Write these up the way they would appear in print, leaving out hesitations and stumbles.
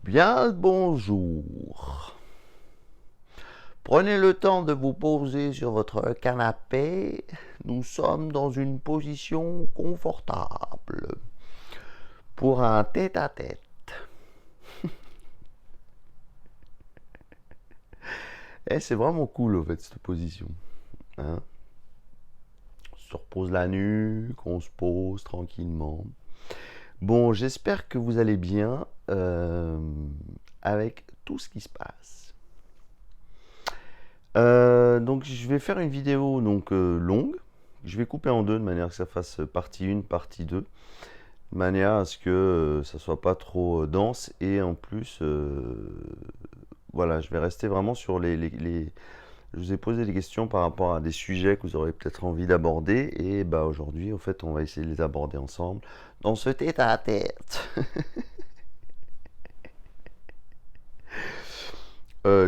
Bien le bonjour. Prenez le temps de vous poser sur votre canapé. Nous sommes dans une position confortable pour un tête-à-tête. Et c'est vraiment cool en fait cette position. Hein, on se repose la nuque, on se pose tranquillement. Bon, j'espère que vous allez bien avec tout ce qui se passe. Donc je vais faire une vidéo longue. Je vais couper en deux de manière que ça fasse partie 1, partie 2. De manière à ce que ça soit pas trop dense. Et en plus, voilà, je vais rester vraiment sur Je vous ai posé des questions par rapport à des sujets que vous aurez peut-être envie d'aborder. Et bah aujourd'hui, en fait, on va essayer de les aborder ensemble dans ce tête-à-tête.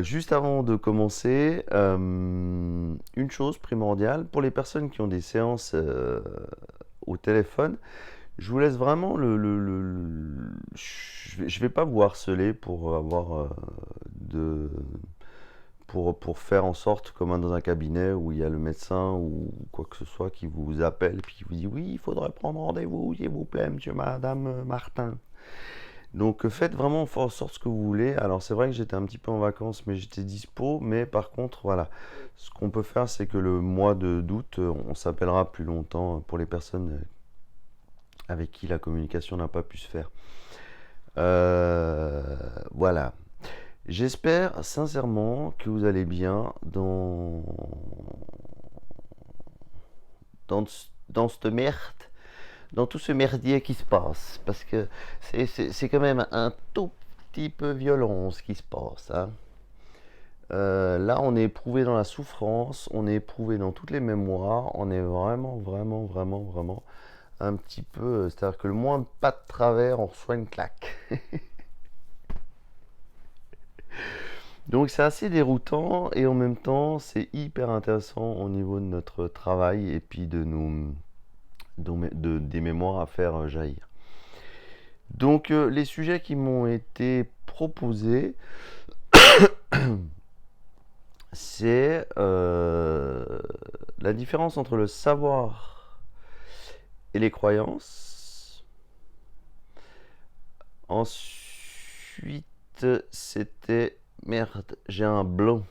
Juste avant de commencer, une chose primordiale, pour les personnes qui ont des séances au téléphone, je vous laisse vraiment je vais pas vous harceler pour avoir pour faire en sorte, comme dans un cabinet où il y a le médecin ou quoi que ce soit qui vous appelle et puis qui vous dit oui, il faudrait prendre rendez-vous, s'il vous plaît, monsieur, madame Martin. Donc faites vraiment en sorte ce que vous voulez. Alors c'est vrai que j'étais un petit peu en vacances, mais j'étais dispo. Mais par contre, voilà, ce qu'on peut faire, c'est que le mois d'août, on s'appellera plus longtemps pour les personnes avec qui la communication n'a pas pu se faire. Voilà. J'espère sincèrement que vous allez bien dans, dans cette merde, dans tout ce merdier qui se passe. Parce que c'est quand même un tout petit peu violent ce qui se passe. Hein. Là, on est éprouvé dans la souffrance, on est éprouvé dans toutes les mémoires, on est vraiment un petit peu. C'est-à-dire que le moins de pas de travers, on reçoit une claque. Donc c'est assez déroutant et en même temps c'est hyper intéressant au niveau de notre travail et puis des mémoires à faire jaillir. Donc les sujets qui m'ont été proposés, c'est la différence entre le savoir et les croyances. Ensuite, c'était... Merde, j'ai un blanc.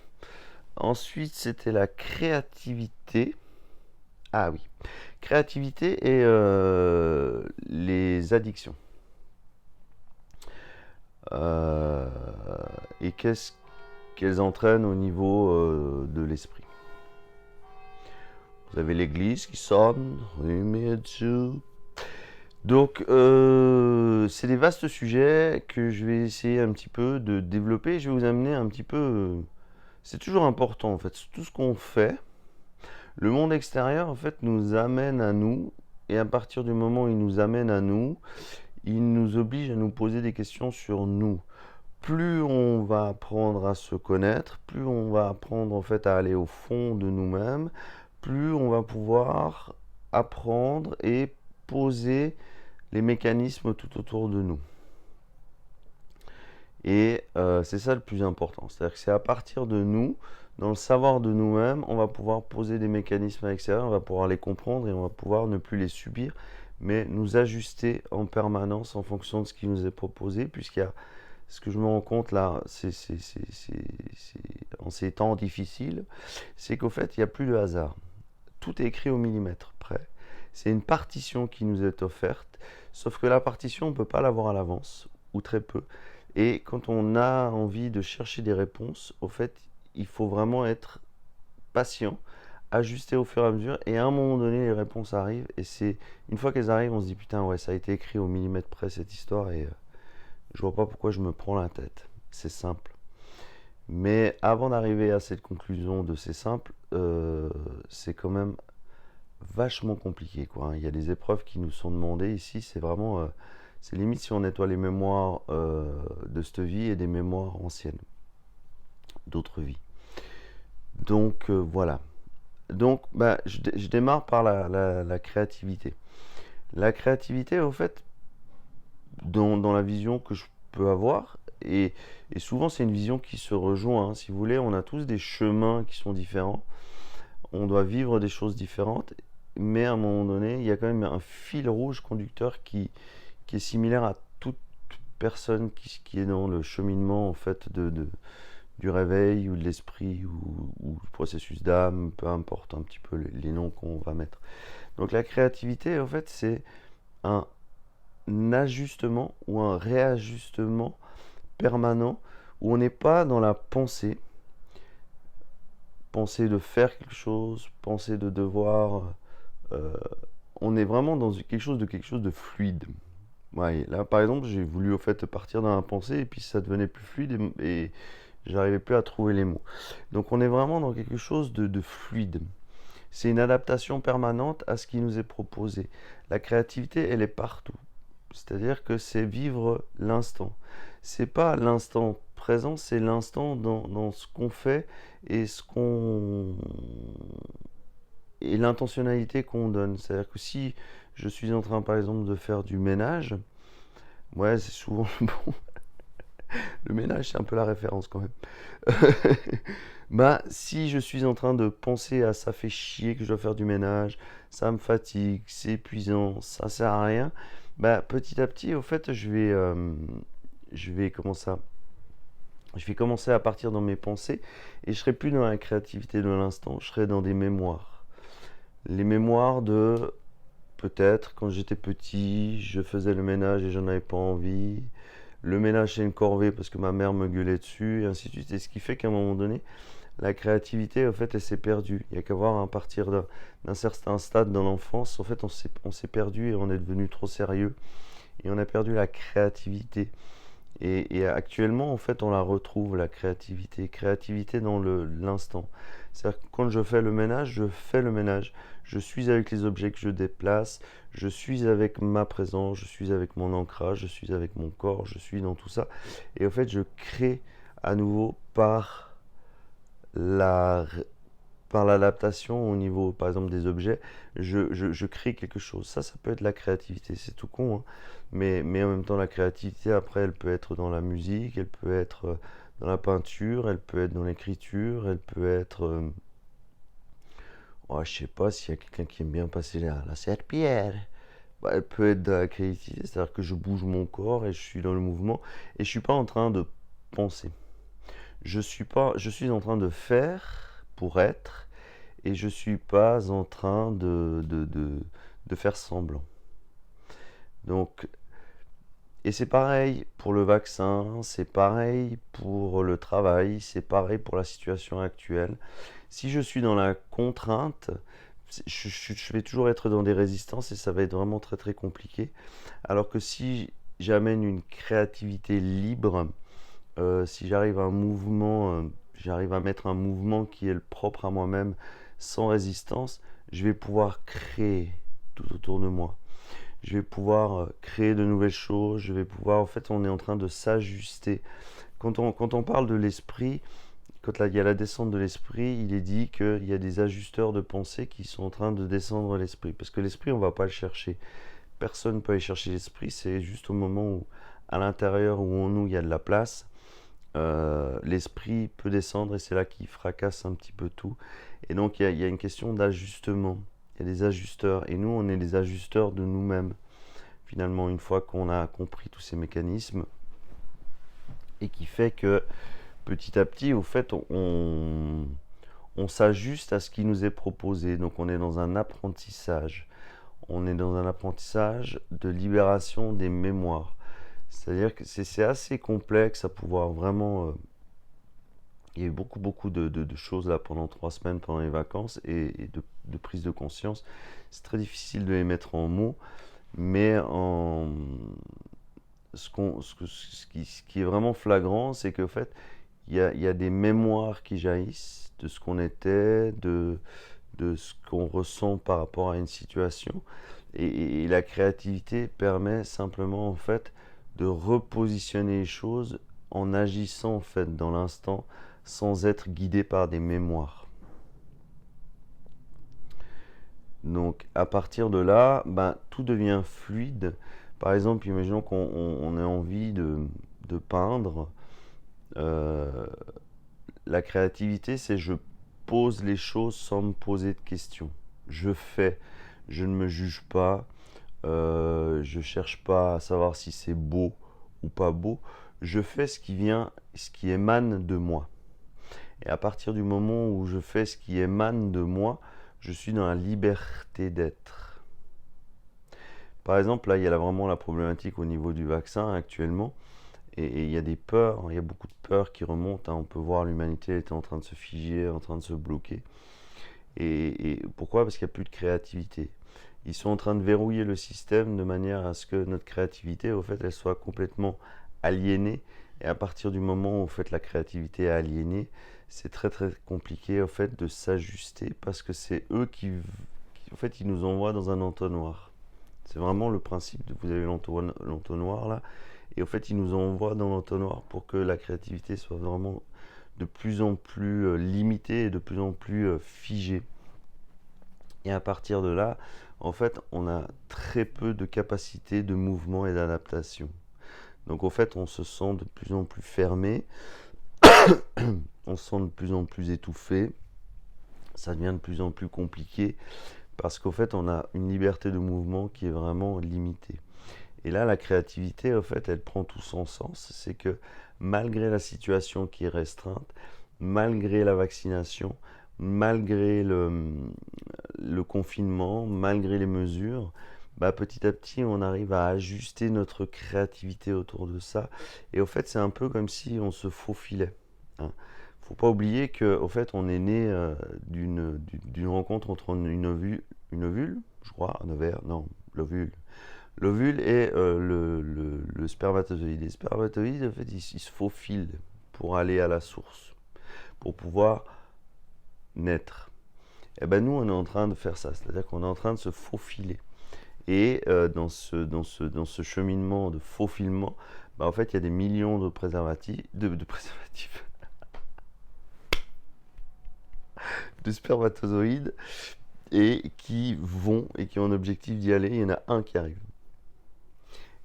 Ensuite, c'était la créativité. Ah oui. Créativité et les addictions. Euh, et qu'est-ce qu'elles entraînent au niveau de l'esprit. Vous avez l'église qui sonne. Donc, c'est des vastes sujets que je vais essayer un petit peu de développer. Je vais vous amener un petit peu... c'est toujours important, en fait. Tout ce qu'on fait, le monde extérieur, en fait, nous amène à nous. Et à partir du moment où il nous amène à nous, il nous oblige à nous poser des questions sur nous. Plus on va apprendre à se connaître, plus on va apprendre en fait à aller au fond de nous-mêmes, plus on va pouvoir apprendre et poser les mécanismes tout autour de nous. Et c'est ça le plus important. C'est-à-dire que c'est à partir de nous, dans le savoir de nous-mêmes, on va pouvoir poser des mécanismes à l'extérieur, on va pouvoir les comprendre et on va pouvoir ne plus les subir, mais nous ajuster en permanence en fonction de ce qui nous est proposé, puisqu'il y a ce que je me rends compte là, en ces temps difficiles, c'est qu'au fait, il n'y a plus de hasard. Tout est écrit au millimètre près. C'est une partition qui nous est offerte, sauf que la partition, on ne peut pas l'avoir à l'avance, ou très peu. Et quand on a envie de chercher des réponses, au fait, il faut vraiment être patient, ajuster au fur et à mesure, et à un moment donné, les réponses arrivent, et c'est une fois qu'elles arrivent, on se dit putain, ouais, ça a été écrit au millimètre près cette histoire, et je vois pas pourquoi je me prends la tête. C'est simple. Mais avant d'arriver à cette conclusion de c'est simple, c'est quand même vachement compliqué, quoi. Hein. Il y a des épreuves qui nous sont demandées ici. C'est vraiment, c'est limite si on nettoie les mémoires de cette vie et des mémoires anciennes, d'autres vies. Donc voilà. Donc bah, je démarre par la créativité. La créativité, au fait, dans la vision que je peut avoir. Et souvent, c'est une vision qui se rejoint, hein. Si vous voulez, on a tous des chemins qui sont différents. On doit vivre des choses différentes. Mais à un moment donné, il y a quand même un fil rouge conducteur qui est similaire à toute personne qui est dans le cheminement en fait du réveil ou de l'esprit ou du processus d'âme, peu importe un petit peu les noms qu'on va mettre. Donc la créativité, en fait, c'est un ajustement ou un réajustement permanent où on n'est pas dans la pensée, penser de faire quelque chose, penser de devoir. euh, on est vraiment dans quelque chose de fluide. Ouais, là, par exemple, j'ai voulu au fait partir dans la pensée et puis ça devenait plus fluide et j'arrivais plus à trouver les mots. Donc on est vraiment dans quelque chose de fluide. C'est une adaptation permanente à ce qui nous est proposé. La créativité, elle est partout. C'est-à-dire que c'est vivre l'instant. C'est pas l'instant présent, c'est l'instant dans ce qu'on fait et ce qu'on et l'intentionnalité qu'on donne. C'est-à-dire que si je suis en train, par exemple, de faire du ménage, ouais, c'est souvent bon. Le ménage, c'est un peu la référence quand même. Bah, si je suis en train de penser à ça fait chier que je dois faire du ménage, ça me fatigue, c'est épuisant, ça sert à rien, bah petit à petit, au fait, je vais comment ça? Je vais commencer à partir dans mes pensées et je serai plus dans la créativité de l'instant, je serai dans des mémoires. Les mémoires de peut-être quand j'étais petit, je faisais le ménage et j'en avais pas envie. Le ménage c'est une corvée parce que ma mère me gueulait dessus et ainsi de suite. Et ce qui fait qu'à un moment donné, la créativité, en fait, elle s'est perdue. Il y a qu'à voir à partir d'un certain stade dans l'enfance, en fait, on s'est perdu et on est devenu trop sérieux et on a perdu la créativité. Et actuellement, en fait, on la retrouve, la créativité. Créativité dans l'instant. C'est-à-dire que quand je fais le ménage, je fais le ménage. Je suis avec les objets que je déplace, je suis avec ma présence, je suis avec mon ancrage, je suis avec mon corps, je suis dans tout ça. Et en fait, je crée à nouveau la, par l'adaptation au niveau, par exemple, des objets, je crée quelque chose. Ça peut être la créativité, c'est tout con, hein. Mais en même temps, la créativité, après, elle peut être dans la musique, elle peut être dans la peinture, elle peut être dans l'écriture, elle peut être... oh, je sais pas s'il y a quelqu'un qui aime bien passer la serpillière. Bah, elle peut être dans la créativité, c'est-à-dire que je bouge mon corps et je suis dans le mouvement et je suis pas en train de penser. Je suis en train de faire pour être et je suis pas en train de faire semblant. Donc, et c'est pareil pour le vaccin, c'est pareil pour le travail, c'est pareil pour la situation actuelle. Si je suis dans la contrainte, je vais toujours être dans des résistances et ça va être vraiment très très compliqué. Alors que si j'amène une créativité libre, si j'arrive à un mouvement, j'arrive à mettre un mouvement qui est le propre à moi-même, sans résistance, je vais pouvoir créer tout autour de moi. Je vais pouvoir créer de nouvelles choses, je vais pouvoir, en fait, on est en train de s'ajuster. Quand on parle de l'esprit, quand il y a la descente de l'esprit, il est dit qu'il y a des ajusteurs de pensée qui sont en train de descendre l'esprit. Parce que l'esprit, on ne va pas le chercher. Personne ne peut aller chercher l'esprit, c'est juste au moment où, à l'intérieur où en nous, il y a de la place, l'esprit peut descendre et c'est là qu'il fracasse un petit peu tout. Et donc il y a une question d'ajustement. Il y a des ajusteurs et nous on est les ajusteurs de nous-mêmes. Finalement, une fois qu'on a compris tous ces mécanismes et qui fait que petit à petit, au fait, on s'ajuste à ce qui nous est proposé. Donc on est dans un apprentissage. On est dans un apprentissage de libération des mémoires. C'est-à-dire que c'est assez complexe à pouvoir vraiment il y a eu beaucoup de choses là pendant 3 semaines, pendant les vacances et de prise de conscience. C'est très difficile de les mettre en mots, mais ce qui est vraiment flagrant, c'est qu'en fait, il y a des mémoires qui jaillissent de ce qu'on était, de ce qu'on ressent par rapport à une situation. Et la créativité permet simplement en fait de repositionner les choses en agissant en fait dans l'instant sans être guidé par des mémoires. Donc à partir de là, ben, tout devient fluide. Par exemple, imaginons qu'on ait envie de peindre, euh, la créativité, c'est je pose les choses sans me poser de questions. Je fais, je ne me juge pas, je cherche pas à savoir si c'est beau ou pas beau. Je fais ce qui vient, ce qui émane de moi. Et à partir du moment où je fais ce qui émane de moi, je suis dans la liberté d'être. Par exemple, là, il y a vraiment la problématique au niveau du vaccin actuellement. Et il y a des peurs, il y a beaucoup de peurs qui remontent, hein. On peut voir l'humanité est en train de se figer, en train de se bloquer. Et pourquoi? Parce qu'il n'y a plus de créativité. Ils sont en train de verrouiller le système de manière à ce que notre créativité, au fait, elle soit complètement aliénée. Et à partir du moment où, au fait, la créativité est aliénée, c'est très très compliqué, au fait, de s'ajuster parce que c'est eux en fait, ils nous envoient dans un entonnoir. C'est vraiment le principe de vous avez l'entonnoir là, et au fait, ils nous envoient dans l'entonnoir pour que la créativité soit vraiment de plus en plus limitée et de plus en plus figée. Et à partir de là, en fait, on a très peu de capacité de mouvement et d'adaptation. Donc, en fait, on se sent de plus en plus fermé, on se sent de plus en plus étouffé, ça devient de plus en plus compliqué parce qu'au fait, on a une liberté de mouvement qui est vraiment limitée. Et là, la créativité, en fait, elle prend tout son sens. C'est que malgré la situation qui est restreinte, malgré la vaccination, malgré le confinement, malgré les mesures, bah, petit à petit, on arrive à ajuster notre créativité autour de ça. Et au fait, c'est un peu comme si on se faufilait, hein. Faut pas oublier que, au fait, on est né d'une rencontre entre une ovule, je crois, un ovaire, non, l'ovule. L'ovule et le spermatozoïde. Les spermatozoïdes, en fait, ils se faufilent pour aller à la source, pour pouvoir naître. Et ben nous, on est en train de faire ça, c'est-à-dire qu'on est en train de se faufiler. Et dans ce cheminement de faufilement, bah, en fait, il y a des millions de préservatifs, de préservatifs, de spermatozoïdes, et qui vont et qui ont un objectif d'y aller. Il y en a un qui arrive.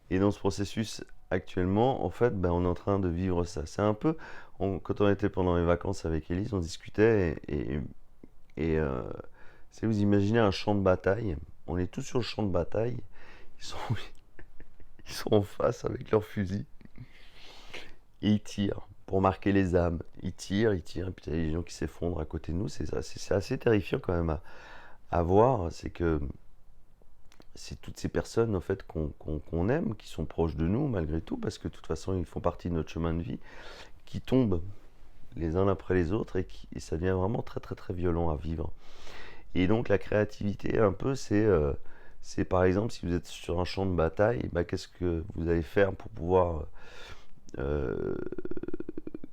Et dans ce processus actuellement, en fait, ben, on est en train de vivre ça. C'est un peu, quand on était pendant les vacances avec Elise, on discutait et si vous imaginez un champ de bataille, on est tous sur le champ de bataille, ils sont, ils sont en face avec leurs fusils et ils tirent pour marquer les âmes. Ils tirent, et puis il y a des gens qui s'effondrent à côté de nous. C'est assez terrifiant quand même à voir. C'est que c'est toutes ces personnes en fait qu'on aime, qui sont proches de nous malgré tout, parce que de toute façon ils font partie de notre chemin de vie, qui tombent les uns après les autres et ça devient vraiment très très très violent à vivre. Et donc la créativité un peu c'est par exemple si vous êtes sur un champ de bataille, bah, qu'est-ce que vous allez faire pour pouvoir euh,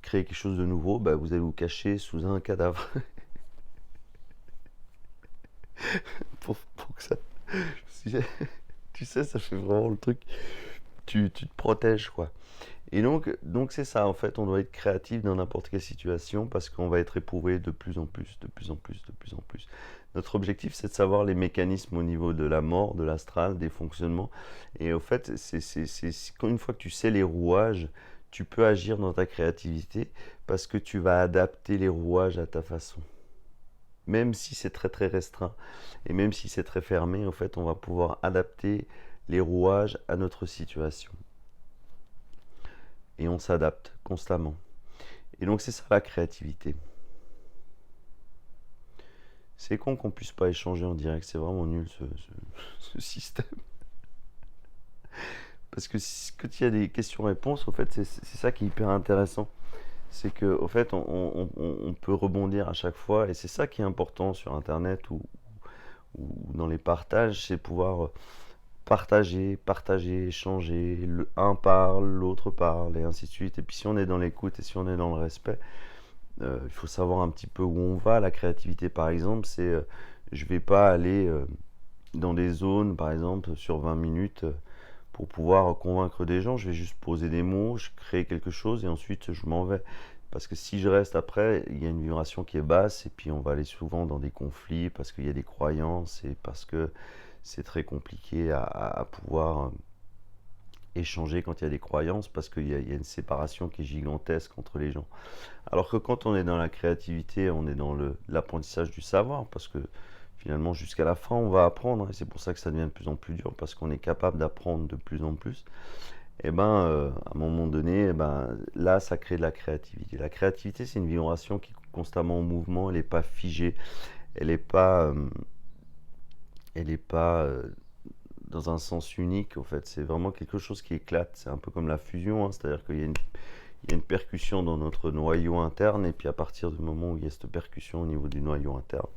créer quelque chose de nouveau? Bah, vous allez vous cacher sous un cadavre pour que ça... Tu sais, ça fait vraiment le truc. Tu te protèges, quoi. Et donc c'est ça, en fait, on doit être créatif dans n'importe quelle situation parce qu'on va être éprouvé de plus en plus, de plus en plus, de plus en plus. Notre objectif, c'est de savoir les mécanismes au niveau de la mort, de l'astral, des fonctionnements. Et au fait, une fois que tu sais les rouages, tu peux agir dans ta créativité parce que tu vas adapter les rouages à ta façon. Même si c'est très très restreint et même si c'est très fermé, en fait, on va pouvoir adapter les rouages à notre situation. Et on s'adapte constamment. Et donc c'est ça la créativité. C'est con qu'on puisse pas échanger en direct, c'est vraiment nul ce système. Parce que quand il y a des questions-réponses, au fait, c'est ça qui est hyper intéressant. C'est qu'au fait, on peut rebondir à chaque fois, et c'est ça qui est important sur Internet ou dans les partages, c'est pouvoir partager, échanger, un parle, l'autre parle, et ainsi de suite. Et puis si on est dans l'écoute et si on est dans le respect, il faut savoir un petit peu où on va. La créativité, par exemple, c'est je vais pas aller dans des zones, par exemple, sur 20 minutes pour pouvoir convaincre des gens. Je vais juste poser des mots, je crée quelque chose et ensuite je m'en vais. Parce que si je reste après, il y a une vibration qui est basse et puis on va aller souvent dans des conflits parce qu'il y a des croyances et parce que c'est très compliqué à pouvoir échanger quand il y a des croyances, parce qu'il y a une séparation qui est gigantesque entre les gens. Alors que quand on est dans la créativité, on est dans l'apprentissage du savoir, parce que finalement, jusqu'à la fin, on va apprendre, et c'est pour ça que ça devient de plus en plus dur, parce qu'on est capable d'apprendre de plus en plus. Et ben, à un moment donné, eh ben, là, ça crée de la créativité. La créativité, c'est une vibration qui est constamment en mouvement, elle n'est pas figée, elle n'est pas, dans un sens unique, en fait. C'est vraiment quelque chose qui éclate. C'est un peu comme la fusion, hein. C'est-à-dire qu'il y a une percussion dans notre noyau interne, et puis à partir du moment où il y a cette percussion au niveau du noyau interne,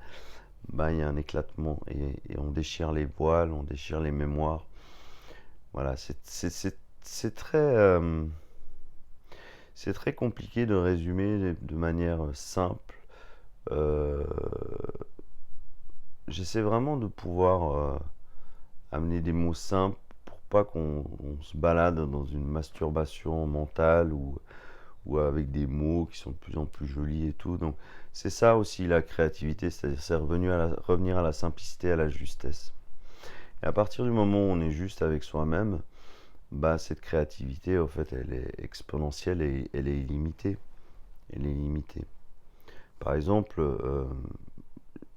ben, il y a un éclatement, et on déchire les voiles, on déchire les mémoires. Voilà, c'est très, c'est très compliqué de résumer de manière simple. Euh, J'essaie vraiment de pouvoir amener des mots simples pour pas qu'on se balade dans une masturbation mentale, ou avec des mots qui sont de plus en plus jolis et tout. Donc c'est ça aussi la créativité, c'est-à-dire c'est revenir à la simplicité, à la justesse. Et à partir du moment où on est juste avec soi-même, bah, cette créativité, au fait, elle est exponentielle et elle est illimitée. Elle est illimitée. Par exemple,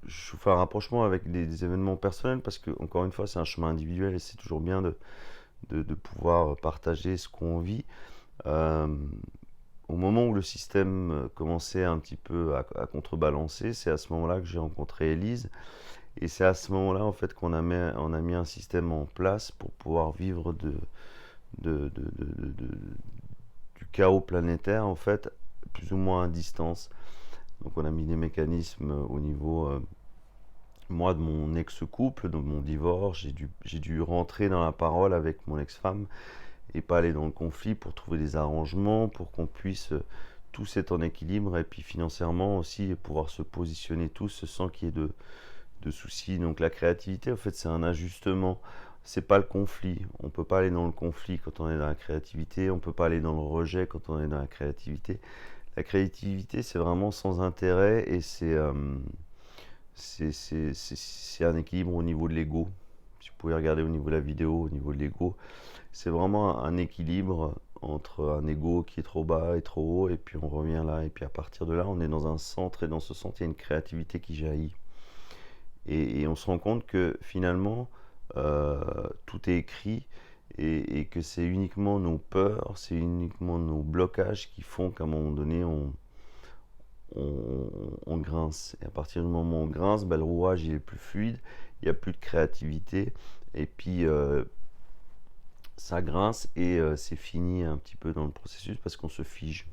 je fais un rapprochement avec des événements personnels, parce que, encore une fois, c'est un chemin individuel, et c'est toujours bien de pouvoir partager ce qu'on vit. Euh, Au moment où le système commençait un petit peu à contrebalancer, c'est à ce moment-là que j'ai rencontré Élise. Et c'est à ce moment-là, en fait, on a mis un système en place pour pouvoir vivre de- de- de- de- du chaos planétaire, en fait, plus ou moins à distance. Donc on a mis des mécanismes au niveau, moi, de mon ex-couple, de mon divorce. J'ai dû rentrer dans la parole avec mon ex-femme, et pas aller dans le conflit, pour trouver des arrangements, pour qu'on puisse tous être en équilibre, et puis financièrement aussi pouvoir se positionner tous sans qu'il y ait de soucis. Donc la créativité, en fait, c'est un ajustement. C'est pas le conflit. On peut pas aller dans le conflit quand on est dans la créativité. On peut pas aller dans le rejet quand on est dans la créativité. La créativité, c'est vraiment sans intérêt, et c'est un équilibre au niveau de l'ego. Si vous pouvez regarder au niveau de la vidéo, au niveau de l'ego, c'est vraiment un équilibre entre un ego qui est trop bas et trop haut, et puis on revient là, et puis à partir de là, on est dans un centre, et dans ce centre, il y a une créativité qui jaillit. Et on se rend compte que finalement, tout est écrit, et que c'est uniquement nos peurs, c'est uniquement nos blocages qui font qu'à un moment donné, on grince. Et à partir du moment où on grince, ben, le rouage il est plus fluide, il n'y a plus de créativité, et puis ça grince, et c'est fini un petit peu dans le processus, parce qu'on se fige.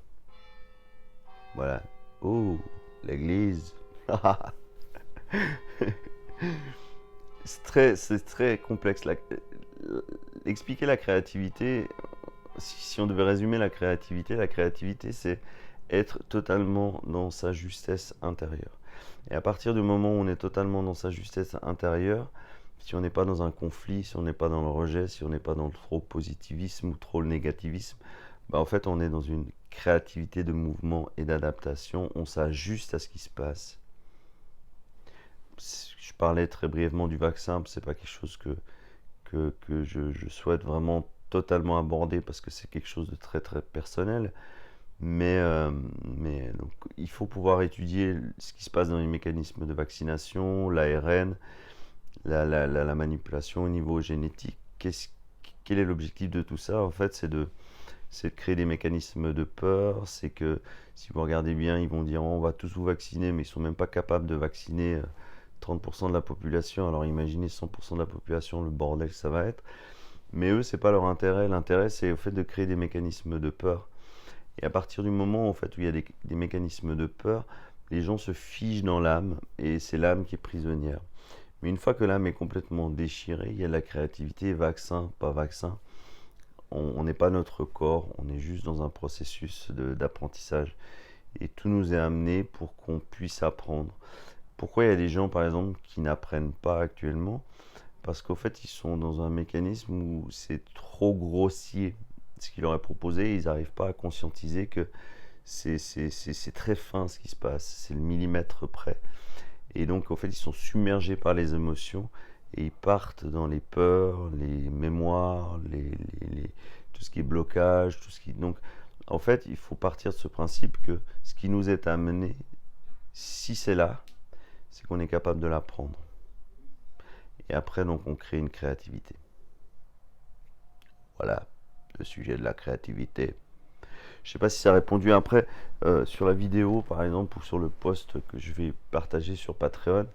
Voilà. Oh, l'église. C'est très complexe. Expliquer la créativité, si on devait résumer la créativité, c'est être totalement dans sa justesse intérieure. Et à partir du moment où on est totalement dans sa justesse intérieure, si on n'est pas dans un conflit, si on n'est pas dans le rejet, si on n'est pas dans le trop positivisme ou trop le négativisme, bah en fait on est dans une créativité de mouvement et d'adaptation, on s'ajuste à ce qui se passe. Je parlais très brièvement du vaccin, c'est pas quelque chose que je souhaite vraiment totalement aborder, parce que c'est quelque chose de très très personnel. Mais donc, il faut pouvoir étudier ce qui se passe dans les mécanismes de vaccination, l'ARN, la manipulation au niveau génétique. Quel est l'objectif de tout ça? En fait, c'est de créer des mécanismes de peur. C'est que, si vous regardez bien, ils vont dire oh, on va tous vous vacciner, mais ils sont même pas capables de vacciner 30% de la population. Alors imaginez 100% de la population, le bordel que ça va être. Mais eux, c'est pas leur intérêt. L'intérêt, c'est au fait de créer des mécanismes de peur. Et à partir du moment, en fait, où il y a des mécanismes de peur, les gens se figent dans l'âme, et c'est l'âme qui est prisonnière. Mais une fois que l'âme est complètement déchirée, il y a de la créativité, vaccin, pas vaccin. On n'est pas notre corps, on est juste dans un processus d'apprentissage. Et tout nous est amené pour qu'on puisse apprendre. Pourquoi il y a des gens, par exemple, qui n'apprennent pas actuellement? Parce qu'au fait, ils sont dans un mécanisme où c'est trop grossier ce qu'il leur est proposé, ils n'arrivent pas à conscientiser que c'est très fin ce qui se passe, c'est le millimètre près. Et donc, en fait, ils sont submergés par les émotions, et ils partent dans les peurs, les mémoires, tout ce qui est blocage, tout ce qui... Donc, en fait, il faut partir de ce principe que ce qui nous est amené, si c'est là, c'est qu'on est capable de l'apprendre. Et après, donc, on crée une créativité. Voilà, le sujet de la créativité. Je ne sais pas si ça a répondu. Après, sur la vidéo, par exemple, ou sur le post que je vais partager sur Patreon,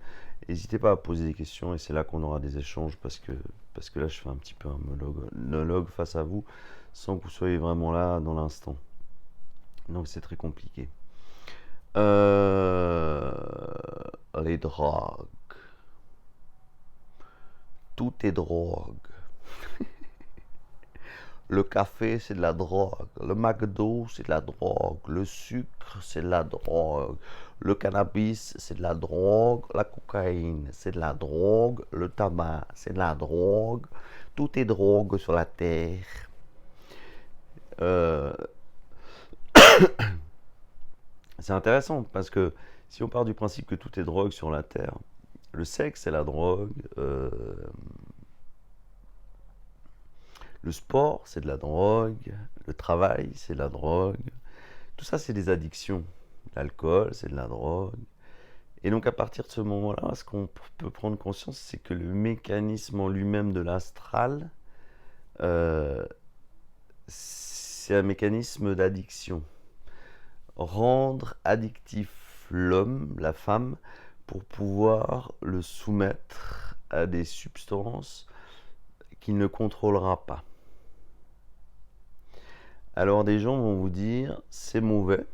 n'hésitez pas à poser des questions et c'est là qu'on aura des échanges parce que là, je fais un petit peu un monologue face à vous sans que vous soyez vraiment là dans l'instant. Donc, c'est très compliqué. Les drogues. Tout est drogue. Le café, c'est de la drogue. Le McDo, c'est de la drogue. Le sucre, c'est de la drogue. Le cannabis, c'est de la drogue. La cocaïne, c'est de la drogue. Le tabac, c'est de la drogue. Tout est drogue sur la terre. C'est intéressant parce que si on part du principe que tout est drogue sur la terre, le sexe, c'est la drogue. Le sport, c'est de la drogue. Le travail, c'est de la drogue. Tout ça, c'est des addictions. L'alcool, c'est de la drogue. Et donc, à partir de ce moment-là, ce qu'on peut prendre conscience, c'est que le mécanisme en lui-même de l'astral, c'est un mécanisme d'addiction. Rendre addictif l'homme, la femme, pour pouvoir le soumettre à des substances qu'il ne contrôlera pas. Alors des gens vont vous dire c'est mauvais.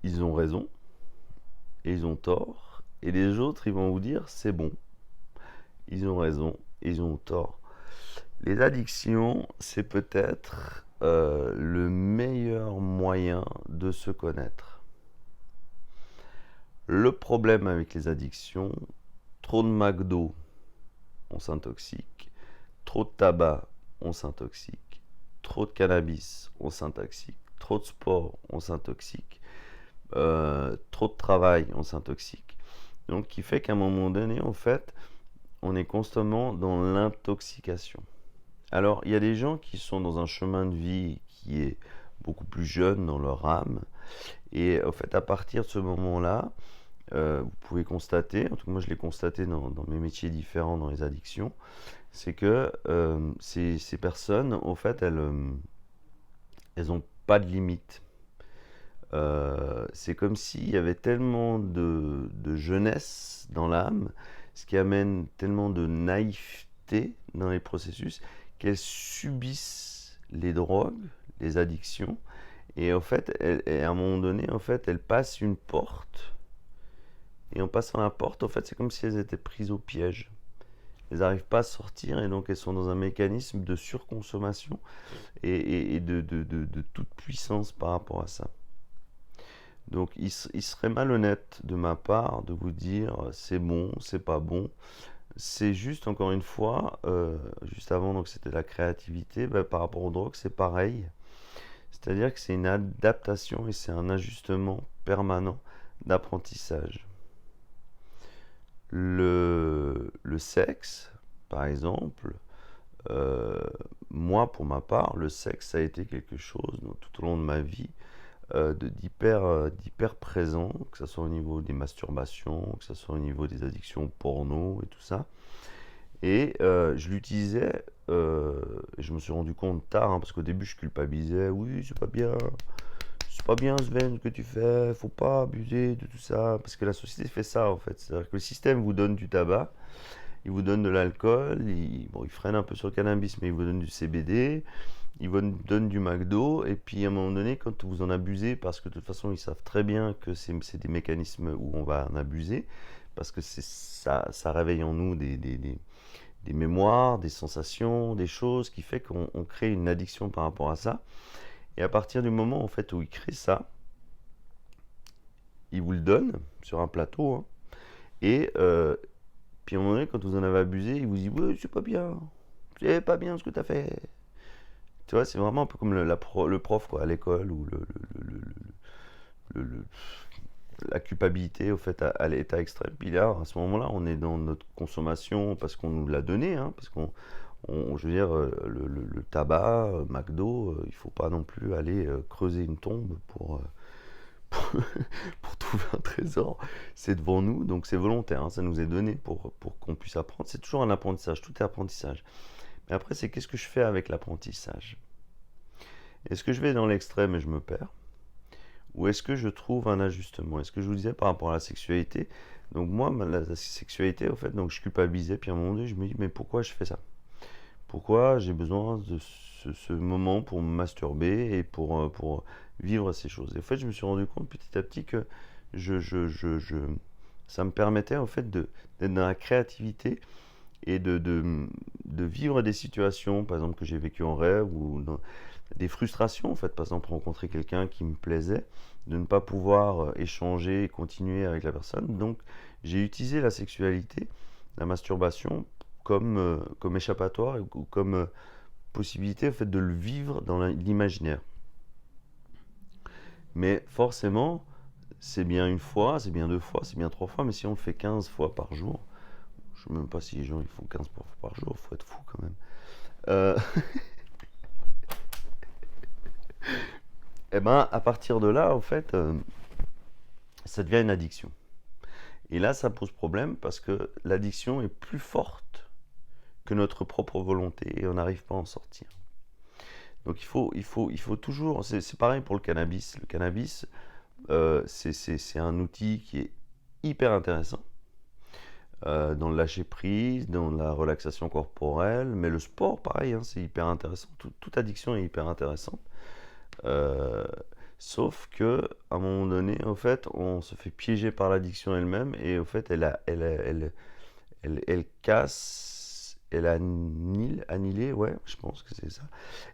Ils ont raison et ils ont tort. Et les autres ils vont vous dire c'est bon. Ils ont raison et ils ont tort. Les addictions, c'est peut-être le meilleur moyen de se connaître. Le problème avec les addictions, trop de McDo, on s'intoxique. Trop de tabac, on s'intoxique. Trop de cannabis, on s'intoxique. Trop de sport, on s'intoxique. Trop de travail, on s'intoxique. Donc, qui fait qu'à un moment donné, en fait, on est constamment dans l'intoxication. Alors, il y a des gens qui sont dans un chemin de vie qui est beaucoup plus jeune dans leur âme. Et en fait, à partir de ce moment-là, vous pouvez constater, en tout cas moi je l'ai constaté dans mes métiers différents dans les addictions, c'est que ces personnes, en fait, elles n'ont pas de limite. C'est comme s'il y avait tellement de jeunesse dans l'âme, ce qui amène tellement de naïveté dans les processus, qu'elles subissent les drogues, les addictions, et en fait, à un moment donné, en fait, elles passent une porte, et en passant la porte, en fait, c'est comme si elles étaient prises au piège. Elles n'arrivent pas à sortir et donc elles sont dans un mécanisme de surconsommation et de toute puissance par rapport à ça. Donc il serait malhonnête de ma part de vous dire c'est bon, c'est pas bon. C'est juste, encore une fois, juste avant donc c'était la créativité, par rapport aux drogues c'est pareil. C'est-à-dire que c'est une adaptation et c'est un ajustement permanent d'apprentissage. Le sexe, par exemple, moi pour ma part, le sexe ça a été quelque chose tout au long de ma vie d'hyper présent, que ce soit au niveau des masturbations, que ce soit au niveau des addictions porno et tout ça. Et je l'utilisais, je me suis rendu compte tard, parce qu'au début je culpabilisais, oui c'est pas bien Sven ce que tu fais, faut pas abuser de tout ça, parce que la société fait ça en fait, c'est-à-dire que le système vous donne du tabac, il vous donne de l'alcool, il freine un peu sur le cannabis, mais il vous donne du CBD, il vous donne du McDo, et puis à un moment donné, quand vous en abusez, parce que de toute façon, ils savent très bien que c'est des mécanismes où on va en abuser, parce que ça réveille en nous des mémoires, des sensations, des choses, qui fait qu'on crée une addiction par rapport à ça. Et à partir du moment en fait, où il crée ça, il vous le donne sur un plateau, hein, et puis à un moment donné, quand vous en avez abusé, il vous dit ouais, c'est pas bien ce que tu as fait. Tu vois, c'est vraiment un peu comme le prof quoi, à l'école, ou la culpabilité au fait à l'état extrême. Puis là, à ce moment-là, on est dans notre consommation parce qu'on nous l'a donné, hein, parce qu'on Je veux dire, le tabac, McDo, il faut pas non plus aller creuser une tombe pour trouver un trésor. C'est devant nous, donc c'est volontaire, hein, ça nous est donné pour qu'on puisse apprendre. C'est toujours un apprentissage, tout est apprentissage. Mais après, c'est qu'est-ce que je fais avec l'apprentissage? Est-ce que je vais dans l'extrême et je me perds? Ou est-ce que je trouve un ajustement? Est-ce que je vous disais par rapport à la sexualité? Donc moi, la sexualité, au fait, donc je culpabilisais, puis à un moment donné, je me dis, mais pourquoi je fais ça? Pourquoi j'ai besoin de ce moment pour me masturber et pour vivre ces choses? Et en fait, je me suis rendu compte petit à petit que je, je, je, je- ça me permettait en fait d'être dans la créativité et de vivre des situations, par exemple, que j'ai vécues en rêve ou des frustrations, en fait, par exemple, rencontrer quelqu'un qui me plaisait, de ne pas pouvoir échanger et continuer avec la personne. Donc, j'ai utilisé la sexualité, la masturbation, comme échappatoire ou comme possibilité, en fait, de le vivre dans l'imaginaire. Mais forcément, c'est bien une fois, c'est bien deux fois, c'est bien trois fois, mais si on le fait 15 fois par jour, je ne sais même pas si les gens ils font 15 fois par jour, faut être fou quand même. Euh, et ben, à partir de là, en fait, ça devient une addiction. Et là, ça pose problème parce que l'addiction est plus forte que notre propre volonté et on n'arrive pas à en sortir. Donc il faut toujours, c'est pareil pour le cannabis. Le cannabis, c'est un outil qui est hyper intéressant dans le lâcher prise, dans la relaxation corporelle, mais le sport, pareil, hein, c'est hyper intéressant. Toute addiction est hyper intéressante. Euh, Sauf que à un moment donné, en fait, on se fait piéger par l'addiction elle-même et au fait, elle casse, elle annihile, ouais, je pense que c'est ça.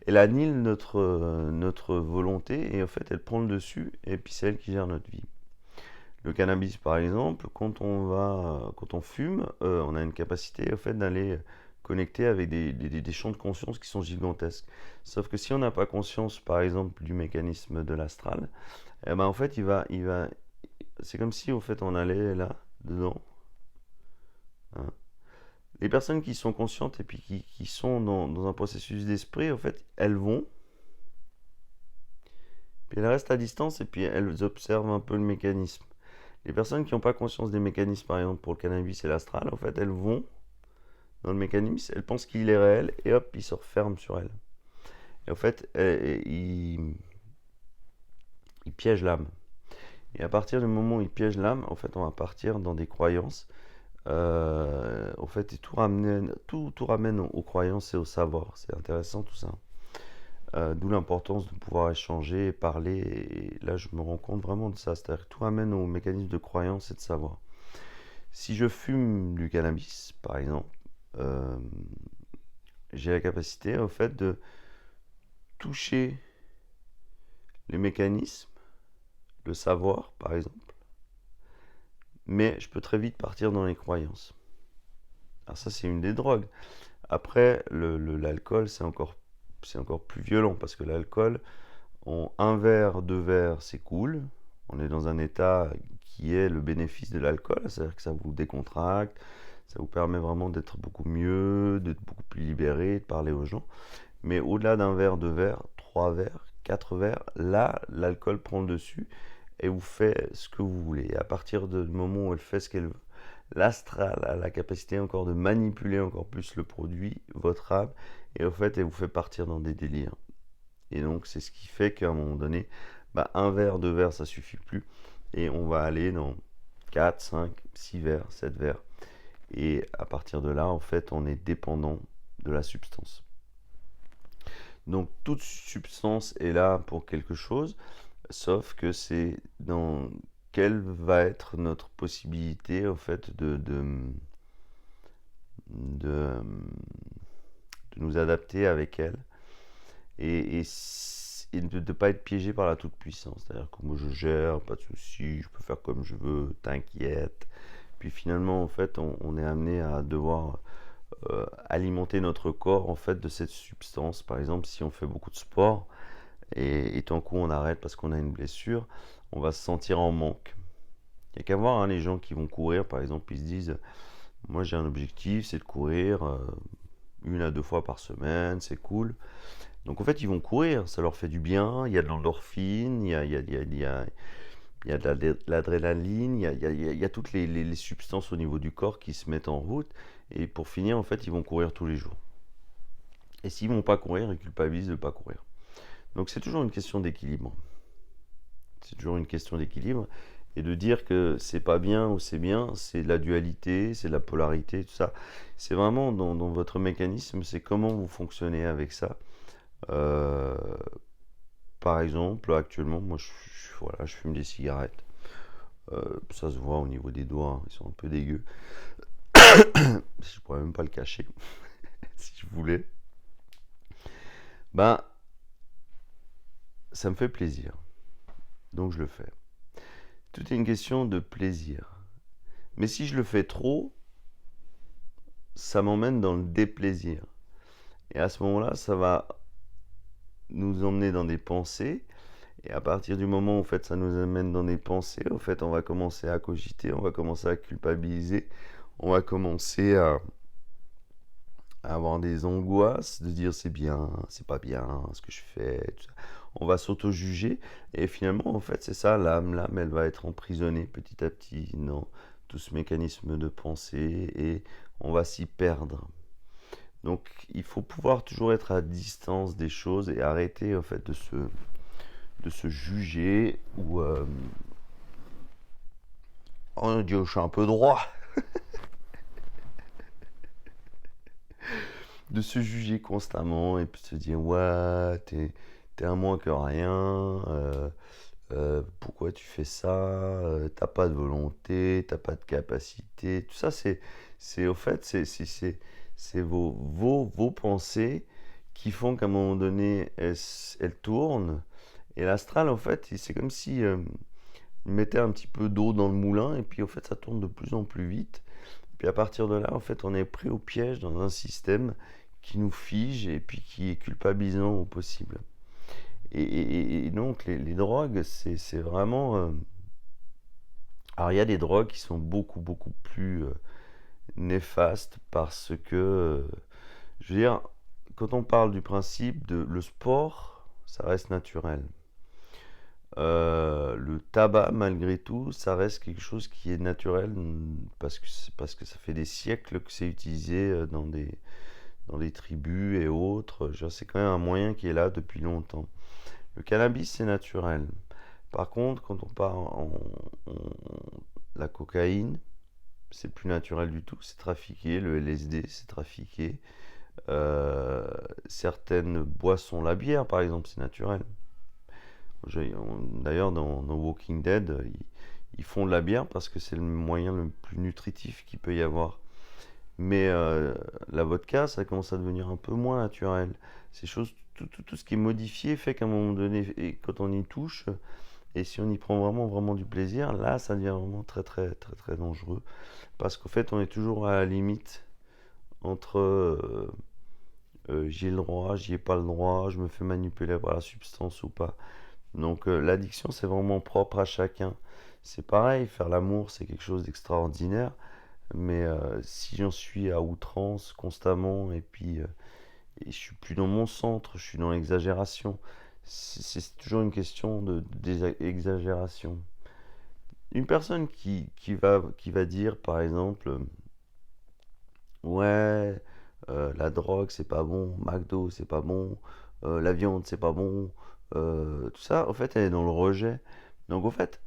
Elle annihile notre volonté et en fait, elle prend le dessus et puis c'est elle qui gère notre vie. Le cannabis, par exemple, quand on fume, on a une capacité au fait d'aller connecter avec des champs de conscience qui sont gigantesques. Sauf que si on n'a pas conscience, par exemple, du mécanisme de l'astral, eh ben en fait, c'est comme si au fait on allait là, dedans, hein. Les personnes qui sont conscientes et puis qui sont dans un processus d'esprit, en fait, elles vont, puis elles restent à distance et puis elles observent un peu le mécanisme. Les personnes qui n'ont pas conscience des mécanismes, par exemple pour le cannabis et l'astral, en fait, elles vont dans le mécanisme, elles pensent qu'il est réel et hop, ils se referment sur elles. Et en fait, ils piègent l'âme. Et à partir du moment où ils piègent l'âme, en fait, on va partir dans des croyances. En fait, et tout ramène aux croyances et au savoir. C'est intéressant tout ça. D'où l'importance de pouvoir échanger et parler. Et là, je me rends compte vraiment de ça. C'est-à-dire que tout ramène au mécanisme de croyance et de savoir. Si je fume du cannabis, par exemple, euh, j'ai la capacité, en fait, de toucher les mécanismes, le savoir, par exemple, mais je peux très vite partir dans les croyances. Alors ça, c'est une des drogues. Après, l'alcool, c'est encore plus violent parce que l'alcool, un verre, deux verres, c'est cool. On est dans un état qui est le bénéfice de l'alcool, c'est-à-dire que ça vous décontracte, ça vous permet vraiment d'être beaucoup mieux, d'être beaucoup plus libéré, de parler aux gens. Mais au-delà d'un verre, deux verres, trois verres, quatre verres, là, l'alcool prend le dessus et vous fait ce que vous voulez. Et à partir du moment où elle fait ce qu'elle veut, l'astral a la capacité encore de manipuler encore plus le produit, votre âme, et au fait, elle vous fait partir dans des délires. Et donc, c'est ce qui fait qu'à un moment donné, bah, un verre, deux verres, ça suffit plus. Et on va aller dans 4, 5, 6 verres, 7 verres. Et à partir de là, en fait, on est dépendant de la substance. Donc, toute substance est là pour quelque chose, sauf que c'est dans quelle va être notre possibilité, en fait, de nous adapter avec elle et de ne pas être piégé par la toute-puissance. C'est-à-dire que moi je gère, pas de souci, je peux faire comme je veux, t'inquiète. Puis finalement, en fait, on est amené à devoir alimenter notre corps en fait de cette substance. Par exemple, si on fait beaucoup de sport et tout d'un coup on arrête parce qu'on a une blessure, on va se sentir en manque. Il n'y a qu'à voir hein, les gens qui vont courir, par exemple, ils se disent, moi j'ai un objectif, c'est de courir 1 à 2 fois par semaine, c'est cool. Donc en fait, ils vont courir, ça leur fait du bien, il y a de l'endorphine, il y a de l'adrénaline, il y a toutes les substances au niveau du corps qui se mettent en route. Et pour finir, en fait, ils vont courir tous les jours. Et s'ils vont pas courir, ils culpabilisent de ne pas courir. Donc c'est toujours une question d'équilibre. C'est toujours une question d'équilibre. Et de dire que c'est pas bien ou c'est bien, c'est de la dualité, c'est de la polarité, tout ça. C'est vraiment dans votre mécanisme, c'est comment vous fonctionnez avec ça. Euh, Par exemple, actuellement, moi voilà, je fume des cigarettes. Ça se voit au niveau des doigts, hein, ils sont un peu dégueux. Je pourrais même pas le cacher si je voulais. Ben, ça me fait plaisir. Donc je le fais. Tout est une question de plaisir. Mais si je le fais trop, ça m'emmène dans le déplaisir. Et à ce moment-là, ça va nous emmener dans des pensées. Et à partir du moment où en fait, ça nous amène dans des pensées, au fait, on va commencer à cogiter, on va commencer à culpabiliser, on va commencer à avoir des angoisses, de dire c'est bien, c'est pas bien, ce que je fais, tout ça. On va s'auto-juger, et finalement, en fait, c'est ça, l'âme, elle va être emprisonnée petit à petit dans tout ce mécanisme de pensée, et on va s'y perdre. Donc, il faut pouvoir toujours être à distance des choses et arrêter, en fait, de se juger, ou... oh Dieu, je suis un peu droit. De se juger constamment et puis se dire ouais t'es un moins que rien, pourquoi tu fais ça, t'as pas de volonté, t'as pas de capacité, tout ça c'est au fait c'est vos pensées qui font qu'à un moment donné elles tournent, et l'astral en fait c'est comme si il mettait un petit peu d'eau dans le moulin et puis au fait ça tourne de plus en plus vite. Puis à partir de là, en fait, on est pris au piège dans un système qui nous fige et puis qui est culpabilisant au possible. Et donc les drogues, c'est vraiment... Alors il y a des drogues qui sont beaucoup plus néfastes parce que, je veux dire, quand on parle du principe de le sport, ça reste naturel. Le tabac, malgré tout, ça reste quelque chose qui est naturel parce que ça fait des siècles que c'est utilisé dans des tribus et autres. C'est quand même un moyen qui est là depuis longtemps. Le cannabis, c'est naturel. Par contre, quand on part la cocaïne, c'est plus naturel du tout. C'est trafiqué. Le LSD, c'est trafiqué. Certaines boissons, la bière par exemple, c'est naturel. D'ailleurs, dans Walking Dead, ils font de la bière parce que c'est le moyen le plus nutritif qu'il peut y avoir. Mais la vodka, ça commence à devenir un peu moins naturel. Tout ce qui est modifié fait qu'à un moment donné, et quand on y touche, et si on y prend vraiment du plaisir, là, ça devient vraiment très dangereux. Parce qu'en fait, on est toujours à la limite entre j'y ai le droit, j'y ai pas le droit, je me fais manipuler par la substance ou pas. Donc l'addiction, c'est vraiment propre à chacun. C'est pareil, faire l'amour, c'est quelque chose d'extraordinaire. Mais si j'en suis à outrance constamment, et puis et je suis plus dans mon centre, je suis dans l'exagération. C'est toujours une question d'exagération. Une personne qui va dire, par exemple, ouais, la drogue c'est pas bon, McDo c'est pas bon, la viande c'est pas bon, tout ça, en fait, elle est dans le rejet. Donc, en fait,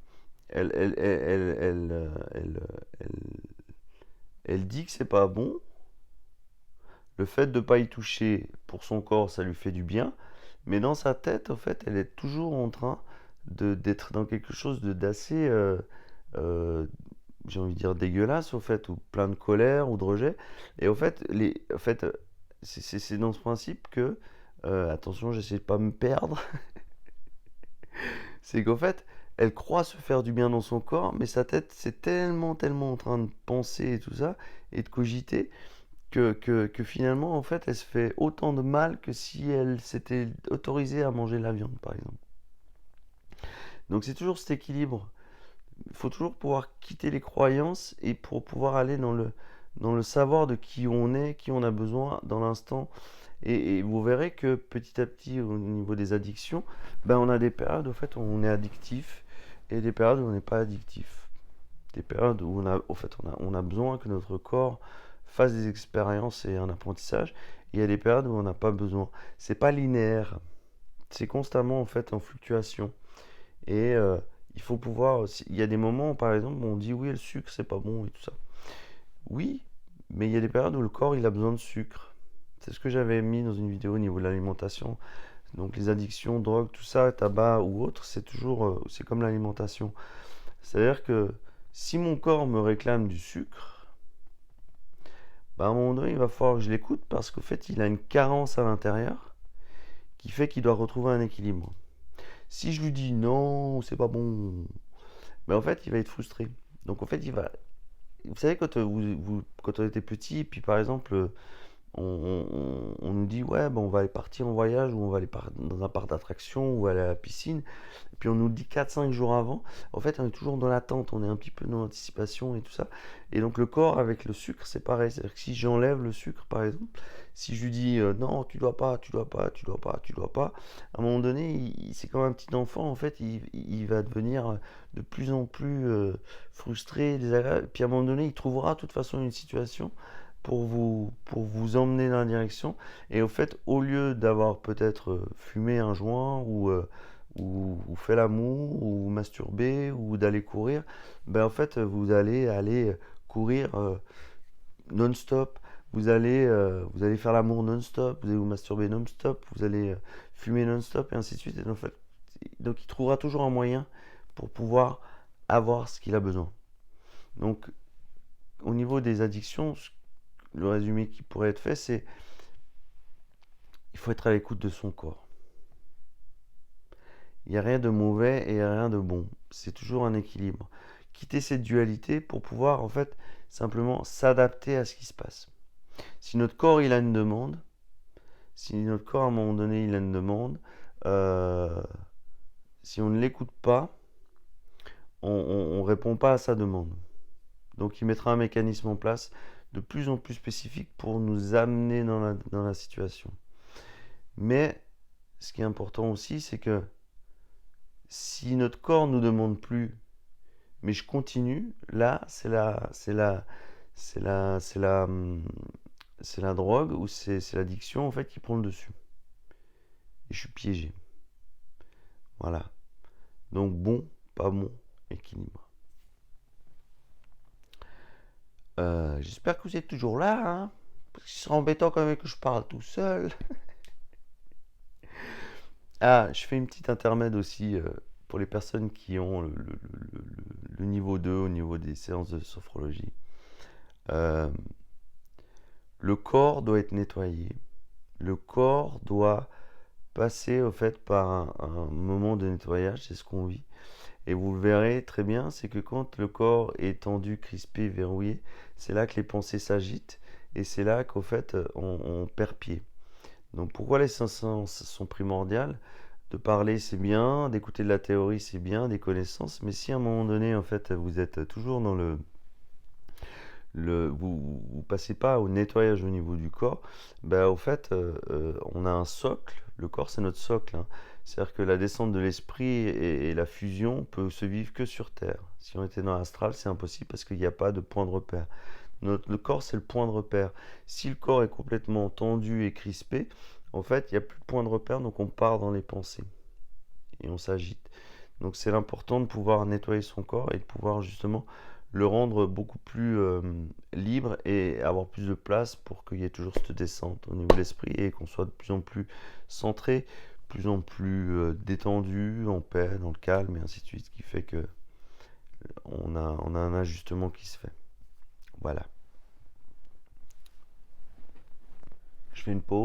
elle, elle, elle, elle, elle, elle dit que c'est pas bon. Le fait de ne pas y toucher pour son corps, ça lui fait du bien. Mais dans sa tête, en fait, elle est toujours en train d'être dans quelque chose d'assez, euh, j'ai envie de dire, dégueulasse, au fait, ou plein de colère ou de rejet. Et au fait, c'est dans ce principe que, attention, j'essaie de pas me perdre, c'est qu'en fait, elle croit se faire du bien dans son corps, mais sa tête, c'est tellement en train de penser et tout ça, et de cogiter, que finalement, en fait, elle se fait autant de mal que si elle s'était autorisée à manger de la viande, par exemple. Donc c'est toujours cet équilibre. Il faut toujours pouvoir quitter les croyances et pour pouvoir aller dans le savoir de qui on est, qui on a besoin dans l'instant. Et vous verrez que petit à petit, au niveau des addictions, ben on a des périodes au fait où on est addictif et des périodes où on n'est pas addictif. Des périodes où au fait, on a besoin que notre corps fasse des expériences et un apprentissage. Et il y a des périodes où on n'a pas besoin. C'est pas linéaire. C'est constamment en fait en fluctuation. Et il faut pouvoir aussi. Il y a des moments, par exemple, où on dit oui, le sucre c'est pas bon et tout ça. Oui, mais il y a des périodes où le corps il a besoin de sucre. C'est ce que j'avais mis dans une vidéo au niveau de l'alimentation. Donc les addictions, drogue, tout ça, tabac ou autre, c'est toujours, c'est comme l'alimentation. C'est-à-dire que si mon corps me réclame du sucre, bah à un moment donné, il va falloir que je l'écoute parce qu'au fait, il a une carence à l'intérieur qui fait qu'il doit retrouver un équilibre. Si je lui dis non, c'est pas bon, mais en fait, il va être frustré. Donc en fait, il va. Vous savez, quand on était petit, puis par exemple, on nous dit ouais, ben, on va aller partir en voyage ou on va aller dans un parc d'attractions ou aller à la piscine. Et puis on nous le dit 4 5 jours avant. En fait, on est toujours dans l'attente, on est un petit peu dans l'anticipation et tout ça. Et donc le corps avec le sucre, c'est pareil. C'est-à-dire que si j'enlève le sucre, par exemple, si je lui dis non, tu dois pas, tu dois pas, tu dois pas, tu dois pas, à un moment donné, c'est comme un petit enfant, en fait, il va devenir de plus en plus frustré, désagréable. Puis à un moment donné, il trouvera de toute façon une situation pour vous emmener dans la direction. Et au fait, au lieu d'avoir peut-être fumé un joint ou fait l'amour ou masturbé ou d'aller courir, ben en fait, vous allez aller courir non-stop. Vous allez faire l'amour non-stop, vous allez vous masturber non-stop, vous allez fumer non-stop et ainsi de suite. Et en fait, donc il trouvera toujours un moyen pour pouvoir avoir ce qu'il a besoin. Donc au niveau des addictions, le résumé qui pourrait être fait, c'est il faut être à l'écoute de son corps. Il n'y a rien de mauvais et il n'y a rien de bon. C'est toujours un équilibre. Quitter cette dualité pour pouvoir en fait simplement s'adapter à ce qui se passe. Si notre corps il a une demande, si notre corps à un moment donné il a une demande, euh, si on ne l'écoute pas, on ne répond pas à sa demande. Donc il mettra un mécanisme en place de plus en plus spécifique pour nous amener dans la situation. Mais ce qui est important aussi, c'est que si notre corps ne nous demande plus, mais je continue, là, c'est la drogue ou c'est l'addiction en fait qui prend le dessus. Et je suis piégé. Voilà. Donc bon, pas bon, équilibre. J'espère que vous êtes toujours là, hein. Parce que ce serait embêtant quand même que je parle tout seul. Ah, je fais une petite intermède aussi pour les personnes qui ont le niveau 2 au niveau des séances de sophrologie. Euh, le corps doit être nettoyé. Le corps doit passer au fait par un moment de nettoyage, c'est ce qu'on vit. Et vous le verrez très bien, c'est que quand le corps est tendu, crispé, verrouillé, c'est là que les pensées s'agitent et c'est là qu'au fait on perd pied. Donc pourquoi les séances sont primordiales? De parler c'est bien, d'écouter de la théorie c'est bien, des connaissances, mais si à un moment donné en fait vous êtes toujours dans vous passez pas au nettoyage au niveau du corps, ben au fait on a un socle, le corps c'est notre socle, hein. C'est-à-dire que la descente de l'esprit et la fusion peut se vivre que sur Terre. Si on était dans l'astral, c'est impossible parce qu'il n'y a pas de point de repère. Le corps, c'est le point de repère. Si le corps est complètement tendu et crispé, en fait, il n'y a plus de point de repère, donc on part dans les pensées et on s'agite. Donc c'est important de pouvoir nettoyer son corps et de pouvoir justement le rendre beaucoup plus libre et avoir plus de place pour qu'il y ait toujours cette descente au niveau de l'esprit et qu'on soit de plus en plus centré, de plus en plus détendu, en paix, dans le calme et ainsi de suite, ce qui fait que on a un ajustement qui se fait. Voilà. Je fais une pause.